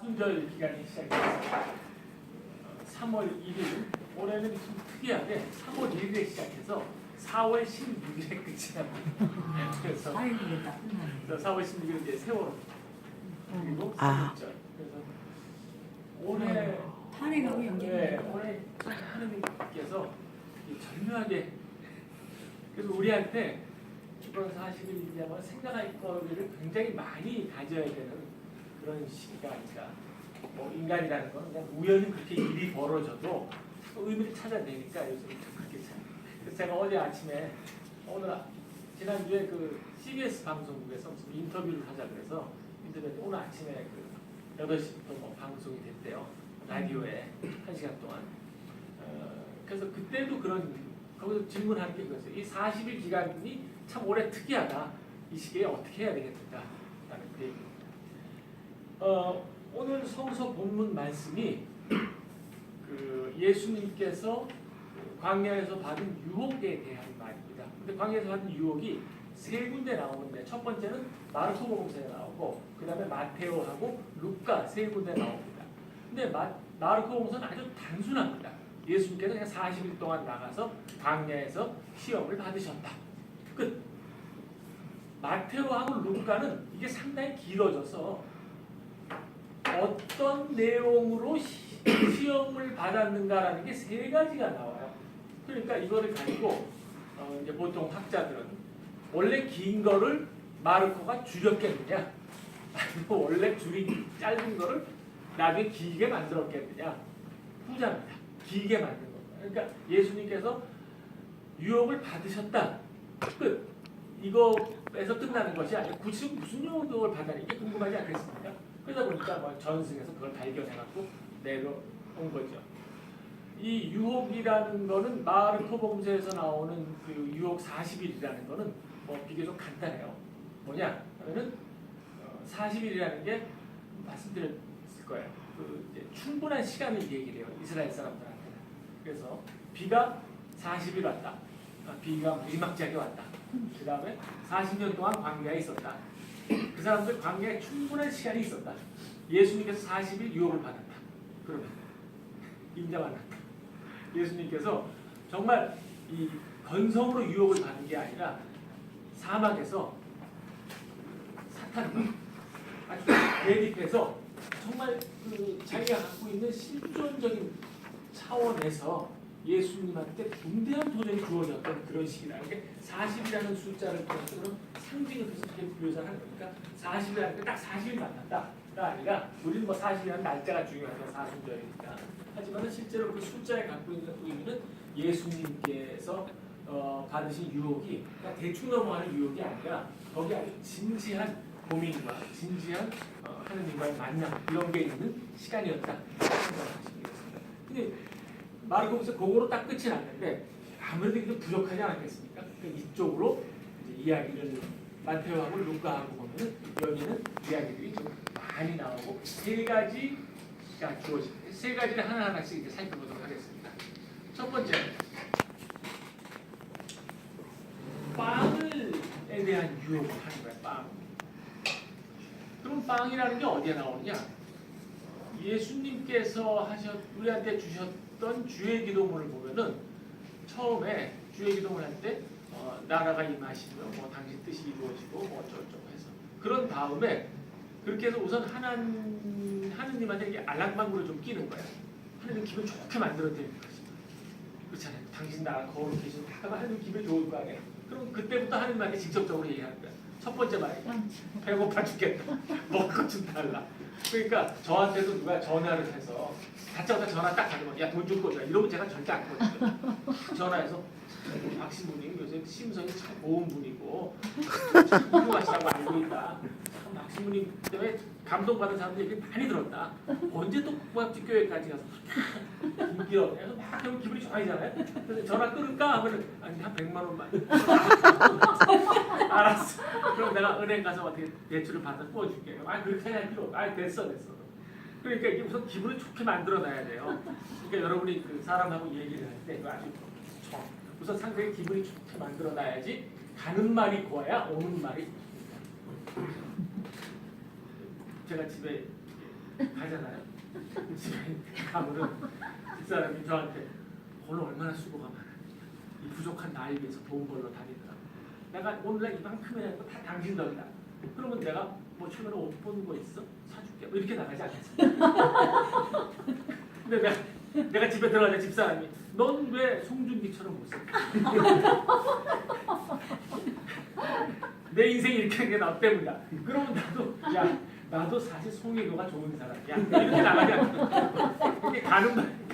순절 기간이 시작됐어요. 3월 1일, 올해는 좀 특이하게 3월 1일에 시작해서 4월 16일에 끝이 납니다. 그래서 4월 16일 이제 세월 그리고 3월절. 그래서 올해 한 해가 연결이 올해 하느님께서 절묘하게 그래서 우리한테 이번 40일이냐면 생각할 거리를 굉장히 많이 가져야 되는 그런 시기가 아닐까. 뭐 인간이라는 건 그냥 우연히 그렇게 일이 벌어져도 의미를 찾아내니까 요즘 그렇게 참. 그래서 제가 어제 아침에 오늘 지난주에 그 CBS 방송국에서 무슨 인터뷰를 하자 그래서 인터뷰 오늘 아침에 그 8시부터 뭐 방송이 됐대요. 라디오에 1시간 동안. 그래서 그때도 거기서 질문하는 게 그거였어요. 이 40일 기간이 참 올해 특이하다. 이 시기에 어떻게 해야 되겠는가? 라는 그 얘기. 오늘 성서 본문 말씀이 그 예수님께서 광야에서 받은 유혹에 대한 말입니다. 근데 광야에서 받은 유혹이 세 군데 나오는데 첫 번째는 마르코복음서에 나오고 그 다음에 마테오하고 루카 세 군데 나옵니다. 근데 마르코복음서는 아주 단순합니다. 예수님께서 그냥 40일 동안 나가서 광야에서 시험을 받으셨다. 끝. 마테오하고 루카는 이게 상당히 길어져서 어떤 내용으로 시험을 받았는가라는 게 세 가지가 나와요. 그러니까 이거를 가지고 이제 보통 학자들은 원래 긴 거를 마르코가 줄였겠느냐, 아니면 원래 줄이 짧은 거를 나중에 길게 만들었겠느냐. 후자입니다. 길게 만든 겁니다. 그러니까 예수님께서 유혹을 받으셨다. 끝. 이거에서 끝나는 것이 아니라 구체적으로 무슨 유혹을 받았는지 이게 궁금하지 않겠습니까? 그러다 보니까 뭐 전승에서 그걸 발견해갖고 내려온 거죠. 이 유혹이라는 거는 마르코복음서에서 나오는 그 유혹 40일이라는 거는 뭐 비교적 간단해요. 뭐냐 하면은 40일이라는 게 말씀드렸을 거예요. 그 이제 충분한 시간을 얘기를 해요. 이스라엘 사람들한테는. 그래서 비가 40일 왔다. 비가 무지막지하게 왔다. 그 다음에 40년 동안 광야에 있었다. 그 사람들 광야에 충분한 시간이 있었다. 예수님께서 40일 유혹을 받았다. 그러면 인자 만났다. 예수님께서 정말 이 건성으로 유혹을 받은 게 아니라 사막에서 사탄과 아주 대립해서 정말 그 자기가 갖고 있는 실존적인 차원에서 예수님한테 중대한 도전이 주어졌던 그런 시기라는 게 40이라는 숫자를 통해서 그런 상징을 통해서 그렇게 묘사를 하는 거니까 40이라는 게 딱 40일 만났다가 아니라 우리는 뭐 40이라는 날짜가 중요하죠. 사순절이니까. 하지만 실제로 그 숫자에 갖고 있는 의미는 예수님께서 받으신 유혹이 그냥 대충 넘어가는 유혹이 아니라 거기 아주 진지한 고민과 진지한 하느님과의 만남 이런 게 있는 시간이었다 생각하시면 되겠습니다. 근데 마르코복음서 그거로 딱 끝이 났는데 아무래도 이게 부족하지 않겠습니까? 이쪽으로 이제 이야기를 마테오하고 루카하고 보면은 여기는 이야기들이 좀 많이 나오고 세 가지가 주어집니다. 세 가지를 하나하나씩 이제 살펴보도록 하겠습니다. 첫 번째, 빵에 대한 유혹을 하는 거예요. 빵. 그럼 빵이라는 게 어디에 나오느냐? 예수님께서 우리한테 주셨던 주의 기도문을 보면은 처음에 주의 기도문을 할 때 나라가 임하시며 뭐 당신 뜻이 이루어지고 뭐 어쩌고저쩌고 해서 그런 다음에 그렇게 해서 우선 하느님한테 이게 알랑방구를 좀 끼는 거야. 하느님 기분 좋게 만들어드리는 거지. 그렇잖아요. 당신 나라 거룩히 계시고 하면 하느님 기분이 좋을 거 아니에요. 그럼 그때부터 하느님한테 직접적으로 얘기하는 거야. 첫 번째 말이야. 배고파 죽겠다. 먹을 것 좀 달라. 그러니까 저한테도 누가 전화를 해서 다짜고짜 전화 딱 받으면 야 돈 좀 꺼줘. 이러면 제가 절대 안 꺼줘요. 전화해서 박 신부님 요새 심성이 참 고운 분이고 참 훌륭하시다고 알고 있다. 박 신부님 때문에 감동받은 사람들 얘기 많이 들었다. 언제 또 국밥집 교회까지 가서 인기요. 그래서 막 그러면 기분이 좋아지잖아요. 그래서 전화 끊을까 하면은 아니 한 100만 원만. 알았어. 그럼 내가 은행 가서 어떻게 대출을 받아 구워줄게. 아 그렇게 할 필요 없어. 아 됐어. 그러니까 이게 우선 기분을 좋게 만들어놔야 돼요. 그러니까 여러분이 그 사람하고 얘기를 할 때 아주 우선 상대의 기분이 좋게 만들어놔야지 가는 말이 고와야 오는 말이. 제가 집에 가잖아요. 집에 가면은 집사람이 저한테 오늘 얼마나 수고가 많아. 이 부족한 나를 위해서 돈 벌러 다니더라고. 내가 오늘 이만큼이라도 다 당신 덕이다. 그러면 내가 뭐 최근에 옷 보는 거 있어? 사줄게. 뭐 이렇게 나가지 않겠어. 근데 내가 집에 들어가자 집사람이 넌 왜 송중기처럼 못써? 내 인생이 이렇게 한 게 나 때문이야. 그러면 나도 사실 송혜교가 좋은 사람이야. 이렇게 나가지 않겠어. 그게 가는 말이니까.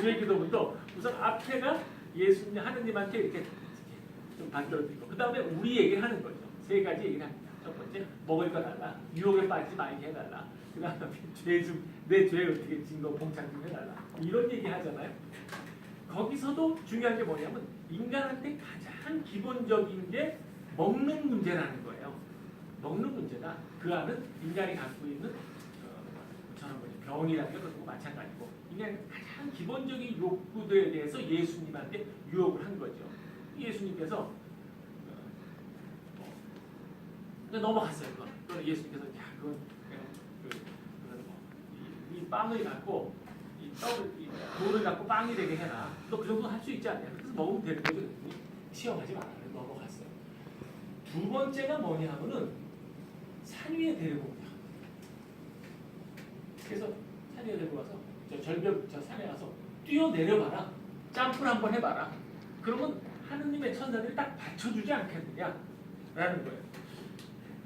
주의 기도부터 우선 앞에가 예수님 하느님한테 이렇게 좀 반겨드리고 그 다음에 우리 얘기를 하는 거죠. 세 가지 얘기를 합니다. 첫 번째 먹을 거 달라. 유혹에 빠지지 말게 해달라. 그 다음에 내 죄 어떻게 진거 봉착 좀 해달라. 이런 얘기 하잖아요. 거기서도 중요한 게 뭐냐면 인간한테 가장 기본적인 게 먹는 문제라는 거예요. 먹는 문제다. 그 안은 인간이 갖고 있는 저런 거죠. 병이라는 게 그것도 마찬가지고 인간의 가장 기본적인 욕구들에 대해서 예수님한테 유혹을 한 거죠. 예수님께서 넘어갔어요. 그건 예수님께서 그건 이 빵을 갖고 이 돌을 갖고 빵이 되게 해라. 너 그 정도 할 수 있지 않냐? 그래서 먹으면 되는 거죠. 시험하지 말아요. 넘어갔어요. 두 번째가 뭐냐 하면은 산 위에 데리고 온다. 그래서 산 위에 데리고 와서 저 산에 가서 뛰어내려봐라. 점프를 한번 해봐라. 그러면 하느님의 천사들이 딱 받쳐주지 않겠느냐? 라는 거예요.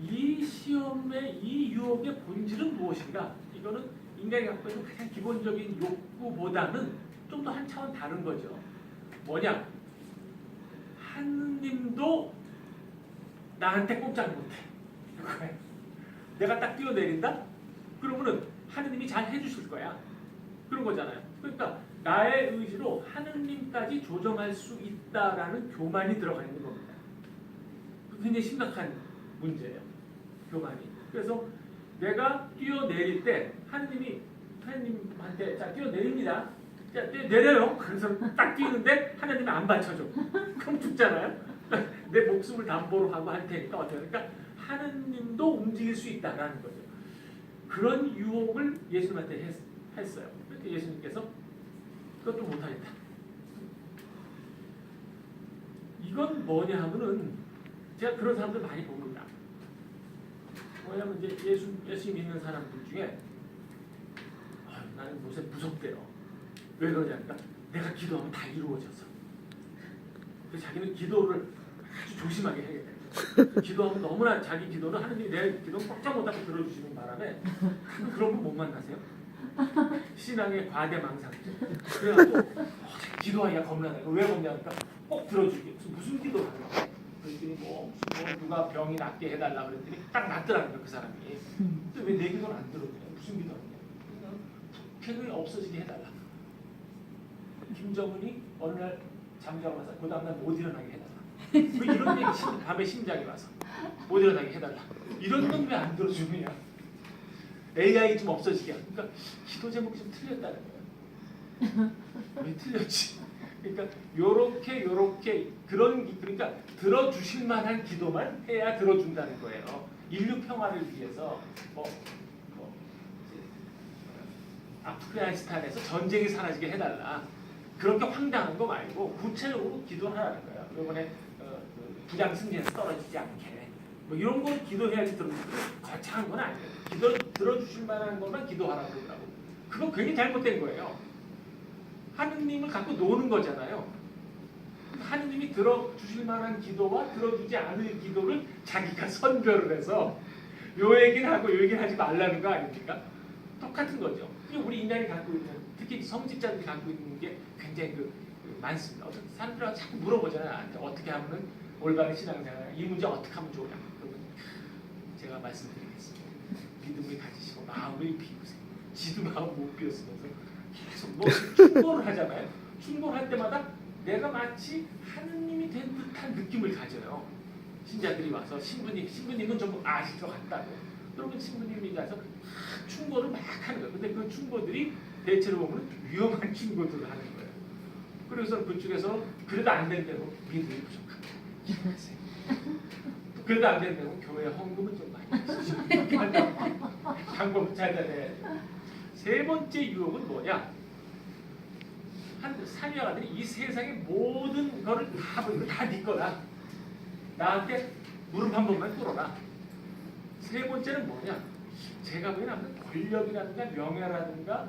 이 시험의 이 유혹의 본질은 무엇인가? 이거는 인간이 갖고 있는 가장 기본적인 욕구보다는 좀 더 한 차원 다른 거죠. 뭐냐? 하느님도 나한테 꼼짝 못해. 이거예요. 내가 딱 뛰어내린다? 그러면은 하느님이 잘 해주실 거야. 그런 거잖아요. 그러니까 나의 의지로 하느님까지 조정할 수 있다라는 교만이 들어가 있는 겁니다. 굉장히 심각한 문제예요. 교만이. 그래서 내가 뛰어내릴 때 하느님한테 자 뛰어내립니다. 자 내려요. 그래서 딱 뛰는데 하느님이 안 받쳐줘. 그럼 죽잖아요. 내 목숨을 담보로 하고 할 테니까 어때요? 그러니까 하느님도 움직일 수 있다라는 거죠. 그런 유혹을 예수님한테 했어요. 그래서 예수님께서 그것도 못하겠다. 이건 뭐냐 하면은 제가 그런 사람들 많이 봅니다. 뭐냐면 이제 예수 믿는 사람들 중에 나는 요새 무섭대요. 왜 그러냐니까 내가 기도하면 다 이루어져서. 그래서 자기는 기도를 아주 조심하게 해야겠다. 기도하면 너무나 자기 기도는 하느님이 내 기도는 꼼짝 못하고 들어주시는 바람에 그런 분 못 만나세요? 신앙의 과대망상증. 그래가지고 기도하기가 겁나네. 왜 겁냐니까 꼭 들어주게. 무슨 기도를 하냐? 그랬더니 뭐 누가 병이 낫게 해달라 그랬더니 딱 낫더라는 거야 그 사람이. 근데 왜 내 기도는 안 들어주냐? 무슨 기도하냐? 북핵을 없어지게 해달라. 김정은이 어느 날 잠자고 나서 그 다음날 못 일어나게 해달라. 뭐 이런 얘기 밤에 심장이 와서 못 일어나게 해달라. 이런 건 왜 안 들어주느냐? AI 좀 없어지게. 그러니까 기도 제목이 좀 틀렸다는 거예요. 왜 틀렸지? 그러니까 요렇게 그러니까 들어주실 만한 기도만 해야 들어준다는 거예요. 인류 평화를 위해서 아프가니스탄에서 전쟁이 사라지게 해달라. 그렇게 황당한 거 말고 구체적으로 기도하라는 거예요. 이번에 부장 승진에서 떨어지지 않게 뭐 이런 걸 기도해야지 들어주고 거창한 건 아니에요. 들어주실 만한 것만 기도하라고 그러더라고. 그건 굉장히 잘못된 거예요. 하느님을 갖고 노는 거잖아요. 하느님이 들어주실 만한 기도와 들어주지 않을 기도를 자기가 선별을 해서 요 얘기는 하고 요 얘기는 하지 말라는 거 아닙니까? 똑같은 거죠. 우리 인간이 갖고 있는 특히 성직자들이 갖고 있는 게 굉장히 많습니다. 사람들한테 자꾸 물어보잖아요. 어떻게 하면 올바른 신앙생활, 이 문제 어떻게 하면 좋냐. 그러면 제가 말씀드리겠습니다. 믿음을 가지시고 마음을 비우세요. 지도 마음 못 비웠으면서 계속 뭐 충고를 하잖아요. 충고를 할 때마다 내가 마치 하느님이 된 듯한 느낌을 가져요. 신자들이 와서 신부님은 좀 아실 것 같다고. 그러면 신부님이 가서 충고를 막 하는 거예요. 근데 그 충고들이 대체로 보면 위험한 충고들을 하는 거예요. 그래서 그쪽에서 그래도 안 된다고 믿음이 부족합니다. 그래도 안 된다고 교회 헌금은 좀 많이 방법 찾아내. 세 번째 유혹은 뭐냐? 한 사냥아들이 이 세상의 모든 거를 다 보이고 다네 거다. 나한테 무릎 한 번만 꿇어라. 세 번째는 뭐냐? 제가 보기에는 아무튼 권력이라든가 명예라든가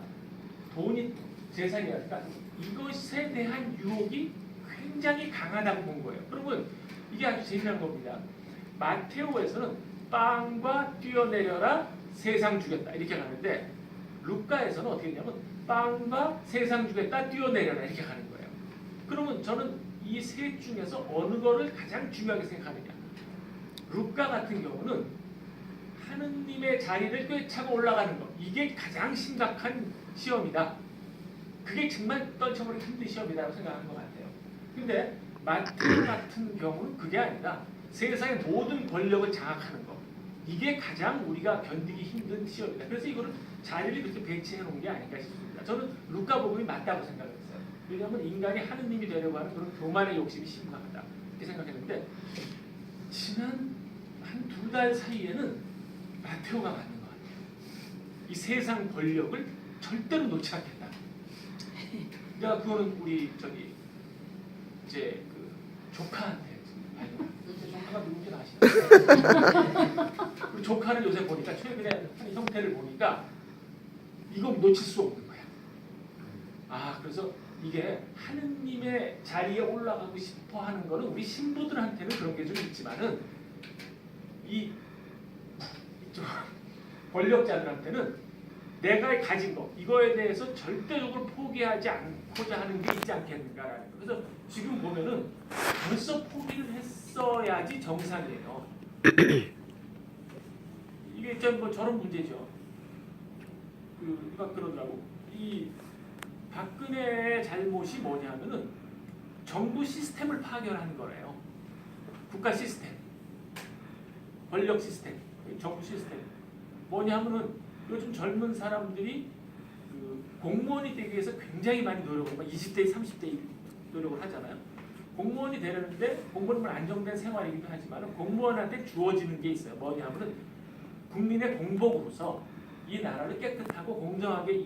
돈이 재산이라든가 이것에 대한 유혹이 굉장히 강하다고 본 거예요. 그러면 이게 아주 재미난 겁니다. 마테오에서는 빵과 뛰어내려라 세상 주겠다 이렇게 가는데 루카에서는 어떻게 했냐면 빵과 세상 주겠다 뛰어내려라 이렇게 가는 거예요. 그러면 저는 이 셋 중에서 어느 거를 가장 중요하게 생각하느냐? 루카 같은 경우는 하느님의 자리를 꿰차고 올라가는 것 이게 가장 심각한 시험이다. 그게 정말 떨쳐버리기 힘든 시험이라고 생각하는 것 같아요. 근데 마테오 같은 경우는 그게 아니라 세상의 모든 권력을 장악하는 것 이게 가장 우리가 견디기 힘든 시험이다. 그래서 이거를 자리를 그렇게 배치해 놓은 게 아닌가 싶습니다. 저는 루카 복음이 맞다고 생각했어요. 왜냐하면 인간이 하느님이 되려고 하는 그런 교만의 욕심이 심각하다 이렇게 생각했는데 지난 한 2달 사이에는 마테오가 맞는 것 같아요. 이 세상 권력을 절대로 놓지 않겠다. 내가 그거는 우리 저기 이제 그 조카한테 조카가 누군지 아시나요? 우리 조카는 요새 보니까 최근에 한 형태를 보니까 이거 놓칠 수 없는 거야. 아 그래서 이게 하느님의 자리에 올라가고 싶어 하는 거는 우리 신부들한테는 그런 게 좀 있지만은 이쪽 권력자들한테는 내가 가진 거 이거에 대해서 절대적으로 포기하지 않고자 하는 게 있지 않겠는가라는 거. 그래서 지금 보면은 벌써 포기를 했어야지 정상이에요. 이게 좀 뭐 저런 문제죠. 누가 그러더라고. 이 박근혜의 잘못이 뭐냐면은 정부 시스템을 파괴하는 거래요. 국가 시스템, 권력 시스템, 정부 시스템. 뭐냐면은 요즘 젊은 사람들이 그 공무원이 되기 위해서 굉장히 많이 노력을 하고 20대, 30대 노력을 하잖아요. 공무원이 되려는데 공무원은 안정된 생활이기도 하지만 공무원한테 주어지는 게 있어요. 뭐냐면은 국민의 공복으로서 이 나라를 깨끗하고 공정하게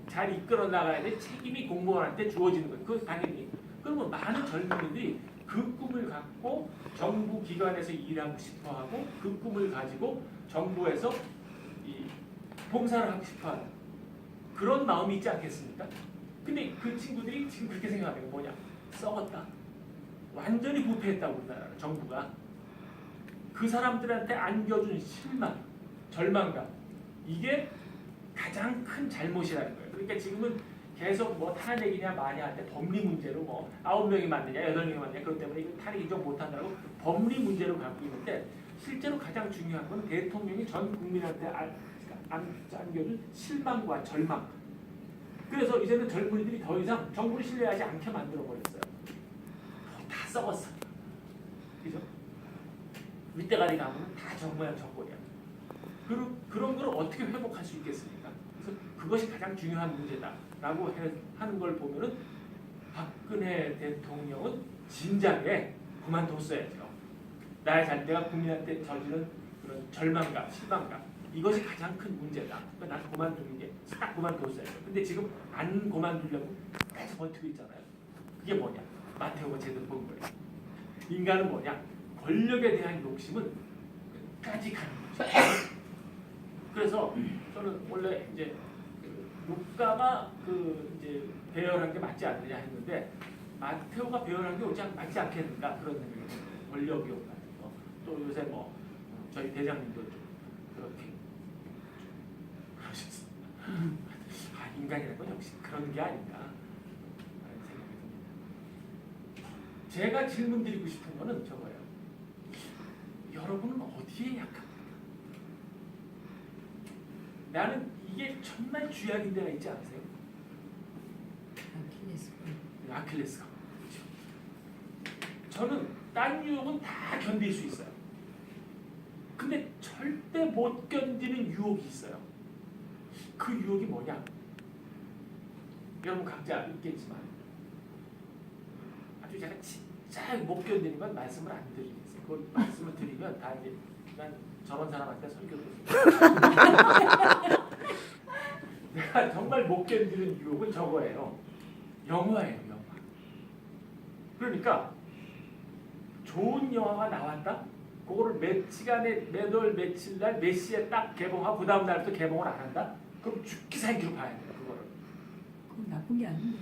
잘 이끌어 나가야 될 책임이 공무원한테 주어지는 거예요. 그 당연히. 그러면 많은 젊은이들이 그 꿈을 갖고 정부 기관에서 일하고 싶어하고 그 꿈을 가지고 정부에서 봉사를 하고 싶어하는 그런 마음이 있지 않겠습니까? 근데 그 친구들이 지금 그렇게 생각하는 게 뭐냐? 썩었다. 완전히 부패했다 우리나라 정부가. 그 사람들한테 안겨준 실망, 절망감 이게 가장 큰 잘못이라는 거예요. 그러니까 지금은 계속 뭐 탄핵이냐 마냐 할 때 법리 문제로 뭐 9명이 맞느냐 8명이 맞느냐 그것 때문에 이거 탄핵 인정 못한다고 법리 문제로 갖고 있는데 실제로 가장 중요한 건 대통령이 전 국민한테 안겨준 실망과 절망. 그래서 이제는 젊은이들이 더 이상 정부를 신뢰하지 않게 만들어버렸어요. 다 썩었어. 그죠? 윗대가리 가면 다 정모양 정권이야. 그런 걸 어떻게 회복할 수 있겠습니까? 그래서 그것이 가장 중요한 문제다라고 하는 걸 보면은 박근혜 대통령은 진작에 그만뒀어야죠. 나의 잘때가 국민한테 저지른 그런 절망감, 실망감 이것이 가장 큰 문제다. 그러니까 난 그만두는 게 딱 그만뒀어야죠. 근데 지금 안 그만두려고 계속 버티고 있잖아요. 그게 뭐냐? 마테오가 제대로 본 거예요. 인간은 뭐냐? 권력에 대한 욕심은 끝까지 가는 거죠. 그래서 저는 원래 이제 루카가 이제 배열한 게 맞지 않느냐 했는데 마테오가 배열한 게 맞지 않겠는가 그런 생각이 권력 욕 같은 거. 또 요새 뭐 저희 대장님도 좀 그렇게 그러셨어요. 인간이라는 건 역시 그런 게 아닌가 하는 생각이 듭니다. 제가 질문 드리고 싶은 거는 저거예요. 여러분은 어디에 약합니까? 나는 이게 정말 쥐약인 데가 있지 않으세요? 아킬레스건. 그렇죠. 저는 딴 유혹은 다 견딜 수 있어요. 근데 절대 못 견디는 유혹이 있어요. 그 유혹이 뭐냐? 여러분 각자 있겠지만 아주 제가 진짜 못 견디는 건 말씀을 안 드리겠어요. 그걸 말씀을 드리면 다 이제 난 저런 사람한테 설교도 했어요. 내가 정말 못 견디는 유혹은 저거예요. 영화예요, 영화. 그러니까 좋은 영화가 나왔다? 그거를 몇 시간에 매월 며칠 날 몇 시에 딱 개봉하고 그 다음 날부터 개봉을 안 한다? 그럼 죽기 살기로 봐야 돼요, 그거를. 그건 나쁜 게 아닌데.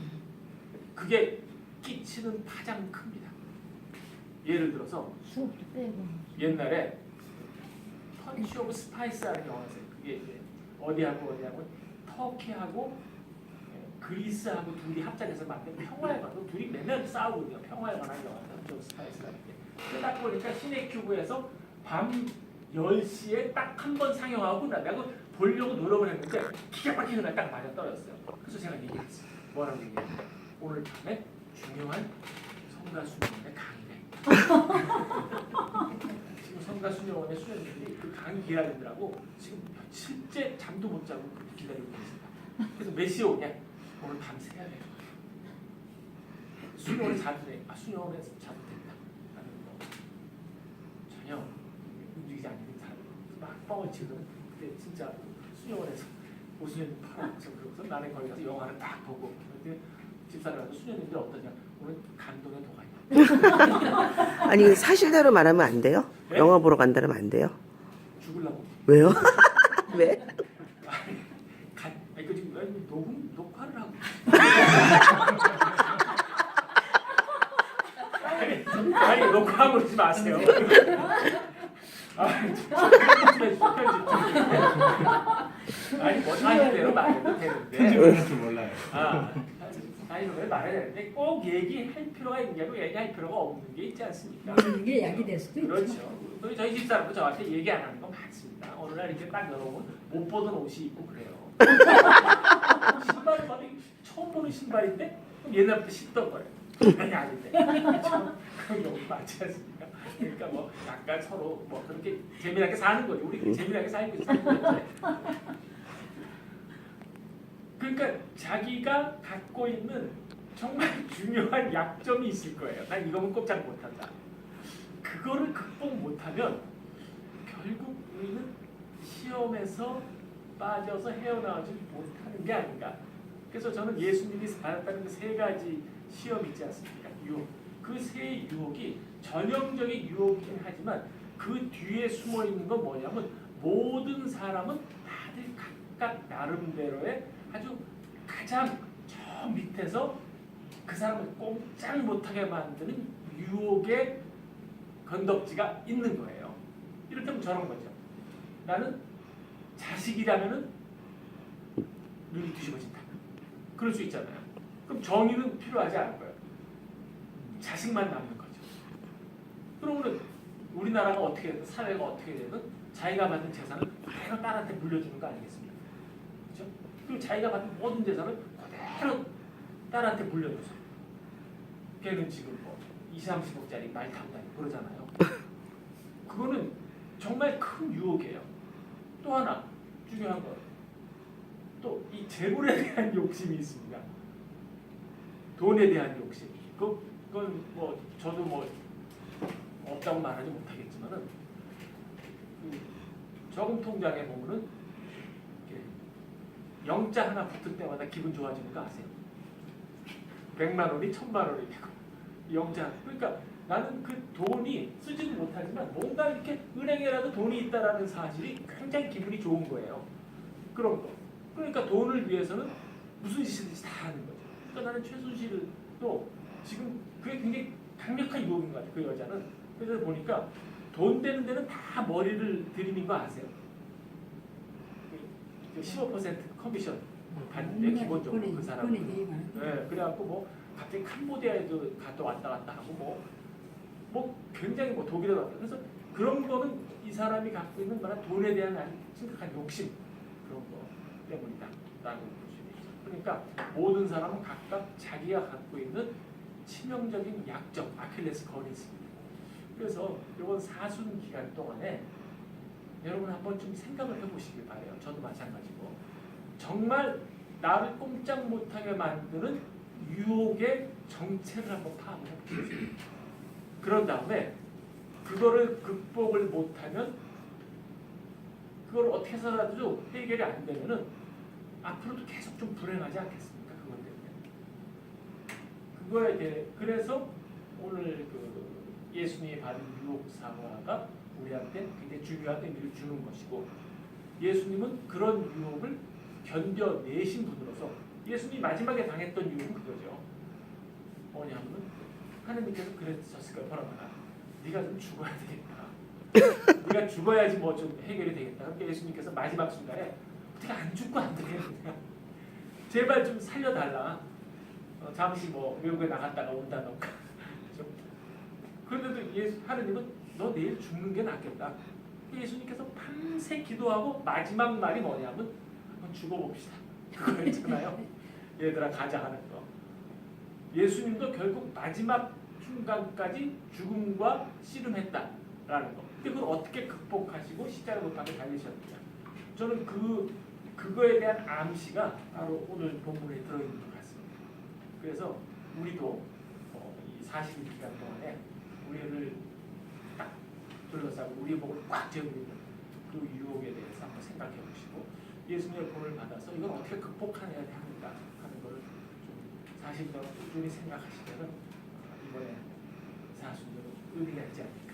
그게 끼치는 파장은 큽니다. 예를 들어서 수업도 빼고. 옛날에 펀치 오브 스파이스라는 영화가 있어요. 그게 이제 어디하고 터키하고 그리스하고 둘이 합작해서 만든 평화에 관한 둘이 맨날 싸우거든요. 평화에 관한 영화 펀치 오브 스파이스라는 게. 근데 딱 보니까 시네큐브에서 밤 10시에 딱 한 번 상영하고 내가 그거 보려고 노력을 했는데 기가 막히는 날 딱 맞아 떨어졌어요. 그래서 제가 얘기했어요. 뭐라고 얘기했는데 오늘 밤에 중요한 성가수녀원의 강의래. 지금 성가수녀원의 수녀님들이 그 강의 기다리느라고 지금 며칠째 잠도 못 자고 기다리고 계십니다. 그래서 몇 시에 오냐? 오늘 밤 새야 돼요. 수녀원에 자도 돼. 수녀원에서 자도 된다. 라는 거. 전혀 움직이지 않는 사람. 막 뻥을 치거든. 근데 진짜 수녀원에서 오수녀님 팔아서 그러고서 나는 거기 가서 영화를 딱 보고 근데 집사를 가서 수녀님들 어떠냐? 오늘 감동의 도가니야. 아니 사실대로 말하면 안 돼요? 네? 영화 보러 간다면 안 돼요? 죽을라고? 왜요? 왜? 아니 그 지금 왜 녹화를 하고. 아니 녹화하고 그러지 마세요. 아니 뭐 사실대로 말해도 되는데. 편집을 할 줄 몰라요. 사실대로 말해야 되는데 꼭 얘기할 필요가 있는 게 아니고 얘기할 필요가 없는 게 있지 않습니까? 이게 약이 될 수도 있죠. 그렇죠. 그리고 저희 집사람도 저한테 얘기 안 하는 건 많습니다. 어느 날 이렇게 딱 열어보면 못 보던 옷이 있고 그래요. 신발을 봐도 처음 보는 신발인데 옛날부터 신던 거예요. 아니 아닌데. 그럼 여기 맞지 않습니까? 그러니까 뭐 약간 서로 뭐 그렇게 재미나게 사는 거죠. 우리 재미나게 살고 있는 거죠. 그러니까 자기가 갖고 있는 정말 중요한 약점이 있을 거예요. 난 이거는 꼼짝 못한다. 그거를 극복 못하면 결국 우리는 시험에서 빠져서 헤어나오지 못하는 게 아닌가. 그래서 저는 예수님이 받았다는 그 세 가지 시험 있지 않습니까? 유혹. 그 세 유혹이 전형적인 유혹이긴 하지만 그 뒤에 숨어 있는 건 뭐냐면 모든 사람은 다들 각각 나름대로의 아주 가장 저 밑에서 그 사람을 꼼짝 못하게 만드는 유혹의 건덕지가 있는 거예요. 이를테면 저런 거죠. 나는 자식이라면은 눈이 뒤집어진다. 그럴 수 있잖아요. 그럼 정의는 필요하지 않을 거예요. 자식만 남는 거죠. 그러면 우리나라가 어떻게 되든 사회가 어떻게 되든 자기가 받은 재산을 그대로 딸한테 물려주는 거 아니겠습니까? 그렇죠? 그리고 자기가 받은 모든 재산을 그대로 딸한테 물려줘서 걔는 지금 뭐 20, 30억짜리 말 타고 다니고 그러잖아요. 그거는 정말 큰 유혹이에요. 또 하나 중요한 거, 또 이 재물에 대한 욕심이 있습니다. 돈에 대한 욕심. 그건 뭐 저도 뭐 없다고 말하지 못하겠지만은 그 저금 통장에 보면은 영자 하나 붙을 때마다 기분 좋아지는 거 아세요? 100만 원이 1000만 원이 되고 영자. 그러니까 나는 그 돈이 쓰지는 못하지만 뭔가 이렇게 은행에라도 돈이 있다라는 사실이 굉장히 기분이 좋은 거예요. 그런 거. 그러니까 돈을 위해서는 무슨 짓이든지 다 하는 거죠. 그러니까 나는 최순실도 지금 그게 굉장히 강력한 유혹인 것 같아요. 그 여자는. 그래서 보니까 돈 되는 데는 다 머리를 들이는 거 아세요? 15% 커미션 받는데 기본적으로 그 사람은. 네, 그래갖고 뭐 갑자기 캄보디아에도 갔다 왔다 하고 뭐 굉장히 뭐 독일에도 왔다. 그래서 그런 거는 이 사람이 갖고 있는 거나 돈에 대한 아주 심각한 욕심 그런 거 때문이다라고 볼 수 있죠. 그러니까 모든 사람은 각각 자기가 갖고 있는 치명적인 약점, 아킬레스건이 있습니다. 그래서 이번 사순 기간 동안에 여러분 한번 좀 생각을 해보시길 바래요. 저도 마찬가지고 정말 나를 꼼짝 못하게 만드는 유혹의 정체를 한번 파악을 해보십시오. 그런 다음에 그거를 극복을 못하면 그걸 어떻게 해서라도 해결이 안 되면은 앞으로도 계속 좀 불행하지 않겠습니까? 그것 때문에. 그거에 대해 그래서 오늘 그 예수님이 받은 유혹 사과가 우리한테 굉장히 중요한 의미를 주는 것이고, 예수님은 그런 유혹을 견뎌내신 분으로서 예수님이 마지막에 당했던 유혹은 그거죠. 뭐냐면 하나님께서 그랬었을 거예요. 보나마나 네가 좀 죽어야 되겠다. 네가 죽어야지 뭐 좀 해결이 되겠다. 그러니까 예수님께서 마지막 순간에 어떻게 안 죽고 안 되겠냐. 제발 좀 살려달라. 잠시 뭐 외국에 나갔다가 온다던가. 그렇죠? 그런데도 하느님은 너 내일 죽는 게 낫겠다. 예수님께서 밤새 기도하고 마지막 말이 뭐냐면 한번 죽어봅시다. 그거 있잖아요. 얘들아 가자 하는 거. 예수님도 결국 마지막 순간까지 죽음과 씨름했다라는 거. 근데 그걸 어떻게 극복하시고 십자가 못 박에 달리셨느냐. 저는 그거에 대한 암시가 바로 오늘 본문에 들어있는 것 같습니다. 그래서 우리도 이 40일 기간 동안에 우리를 딱 둘러싸고 우리 목을 꽉 재우는 그 유혹에 대해서 한번 생각해 보시고 예수님의 본을 받아서 이걸 어떻게 극복해야 합니까 하는 걸 좀 40일 동안 꾸준히 생각하시면 이번에 사순절은 의미가 있지 않을까.